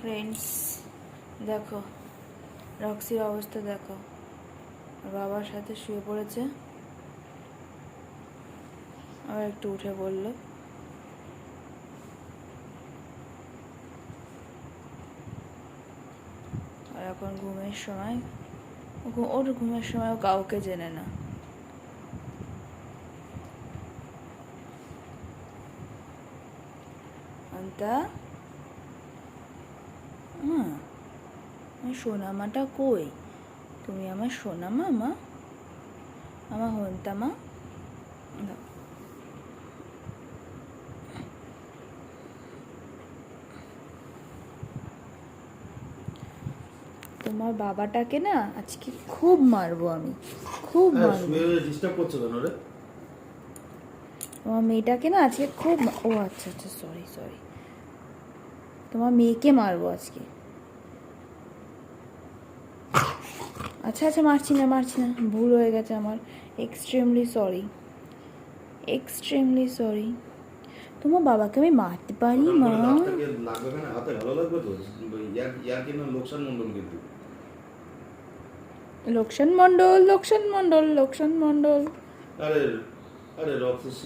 Friends, দেখো রক্সির অবস্থা দেখো, বাবার সাথে শুয়ে পড়েছে, আবার একটু উঠে পড়লো। আর এখন ঘুমের সময়, ওর ঘুমের সময় ও কাউকে জেনে না। আন্তা সোনামাটা কই? তুমি আমার সোনামা, মা আমার হন্তা মা। তোমার বাবাটাকে না আজকে খুব মারবো আমি, খুব মারবো। তোমার মেয়েটাকে না আজকে খুব, ও আচ্ছা আচ্ছা, সরি সরি, তোমার মেয়েকে মারবো আজকে। আচ্ছা আচ্ছা, মারছি না, ভুল হয়ে গেছে আমার, এক্সট্রিমলি সরি, এক্সট্রিমলি সরি। তোমার বাবাকে আমি মারতে পারি মা? লোকসান মন্ডল, লোকসান মন্ডল, লোকসান মন্ডল। আরে আরে রক্স